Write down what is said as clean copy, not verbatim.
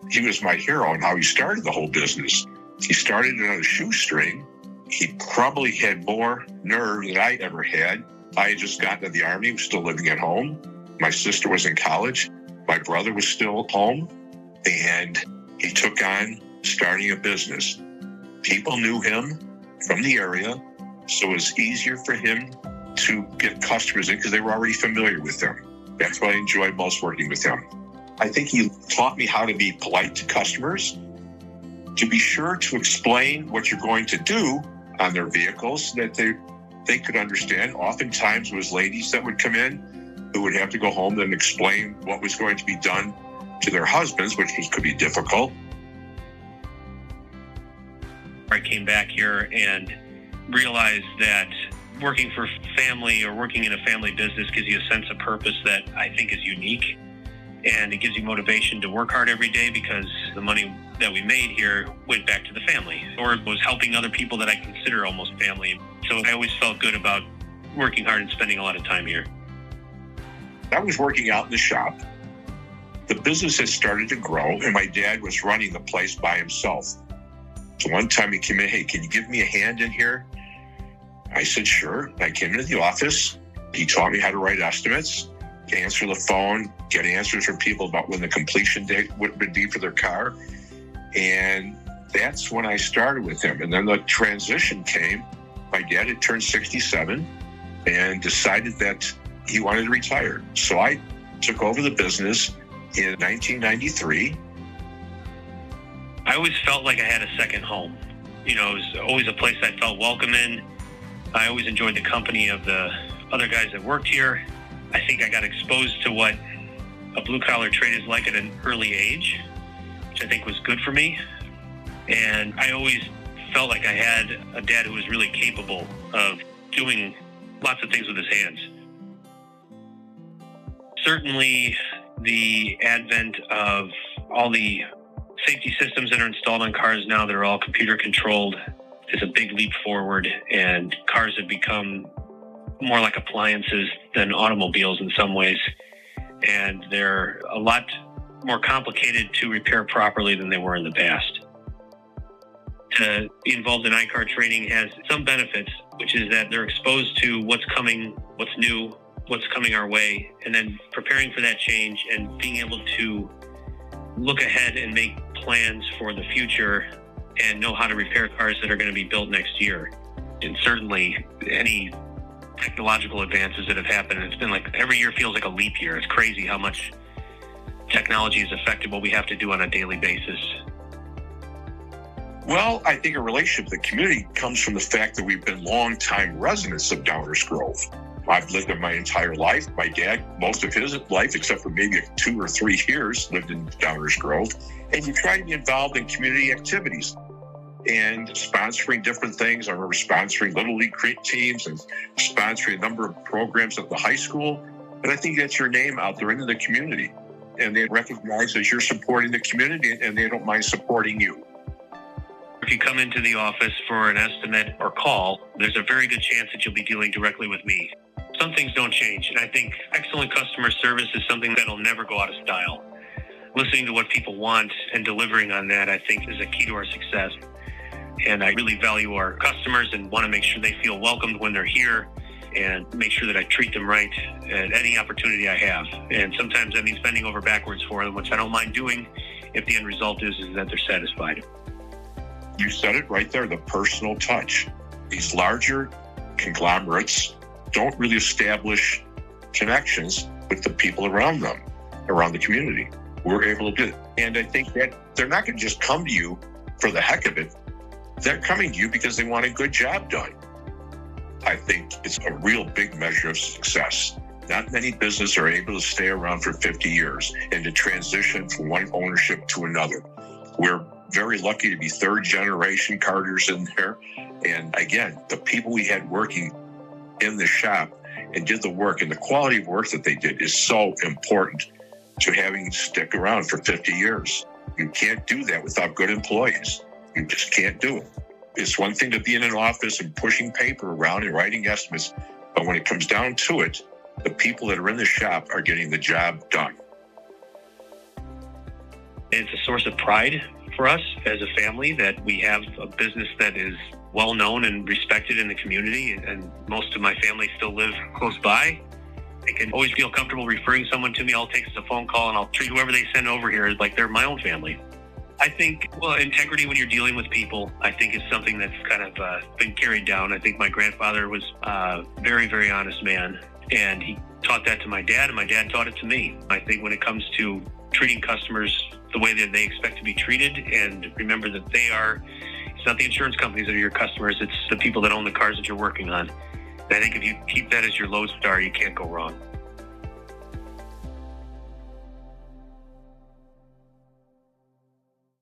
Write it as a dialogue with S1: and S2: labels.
S1: he was my hero and how he started the whole business. He started it on a shoestring. He probably had more nerve than I ever had. I had just gotten to the Army, was still living at home. My sister was in college. My brother was still home. And he took on starting a business. People knew him from the area, so it was easier for him to get customers in because they were already familiar with him. That's why I enjoyed most working with him. I think he taught me how to be polite to customers, to be sure to explain what you're going to do on their vehicles so that they could understand. Oftentimes it was ladies that would come in who would have to go home and explain what was going to be done to their husbands, which could be difficult.
S2: I came back here and realized that working for family or working in a family business gives you a sense of purpose that I think is unique. And it gives you motivation to work hard every day because the money that we made here went back to the family or it was helping other people that I consider almost family. So I always felt good about working hard and spending a lot of time here.
S1: I was working out in the shop. The business had started to grow and my dad was running the place by himself. So one time he came in, hey, can you give me a hand in here? I said, sure. I came into the office. He taught me how to write estimates, answer the phone, get answers from people about when the completion date would be for their car. And that's when I started with him. And then the transition came. My dad had turned 67 and decided that he wanted to retire. So I took over the business in 1993.
S2: I always felt like I had a second home. You know, it was always a place I felt welcome in. I always enjoyed the company of the other guys that worked here. I think I got exposed to what a blue-collar trade is like at an early age, which I think was good for me. And I always felt like I had a dad who was really capable of doing lots of things with his hands. Certainly, the advent of all the safety systems that are installed on cars now that are all computer controlled is a big leap forward, and cars have become more like appliances than automobiles in some ways, and they're a lot more complicated to repair properly than they were in the past. To be involved in iCar training has some benefits, which is that they're exposed to what's coming, what's new, what's coming our way, and then preparing for that change and being able to look ahead and make plans for the future and know how to repair cars that are going to be built next year. And certainly any technological advances that have happened, it's been like every year feels like a leap year. It's crazy how much technology has affected what we have to do on a daily basis.
S1: Well, I think a relationship with the community comes from the fact that we've been longtime residents of Downers Grove. I've lived there my entire life. My dad, most of his life, except for maybe 2 or 3 years, lived in Downers Grove. And you try to be involved in community activities and sponsoring different things. I remember sponsoring Little League teams and sponsoring a number of programs at the high school. And I think that's your name out there into the community. And they recognize that you're supporting the community and they don't mind supporting you.
S2: If you come into the office for an estimate or call, there's a very good chance that you'll be dealing directly with me. Some things don't change, and I think excellent customer service is something that'll never go out of style. Listening to what people want and delivering on that, I think, is a key to our success. And I really value our customers and want to make sure they feel welcomed when they're here and make sure that I treat them right at any opportunity I have. And sometimes that means bending over backwards for them, which I don't mind doing if the end result is that they're satisfied.
S1: You said it right there, the personal touch. These larger conglomerates don't really establish connections with the people around them, around the community. We're able to do it. And I think that they're not going to just come to you for the heck of it. They're coming to you because they want a good job done. I think it's a real big measure of success. Not many businesses are able to stay around for 50 years and to transition from one ownership to another. We're very lucky to be third generation Carters in there. And again, the people we had working in the shop and did the work, and the quality of work that they did is so important to having stick around for 50 years. You can't do that without good employees. You just can't do it. It's one thing to be in an office and pushing paper around and writing estimates, but when it comes down to it, the people that are in the shop are getting the job done.
S2: It's a source of pride for us as a family that we have a business that is well known and respected in the community, and most of my family still live close by. They can always feel comfortable referring someone to me. All it takes is a phone call, and I'll treat whoever they send over here like they're my own family. I think, integrity when you're dealing with people, I think is something that's kind of been carried down. I think my grandfather was a very, very honest man, and he taught that to my dad, and my dad taught it to me. I think when it comes to treating customers the way that they expect to be treated, and remember that it's not the insurance companies that are your customers, it's the people that own the cars that you're working on. And I think if you keep that as your lodestar, you can't go wrong.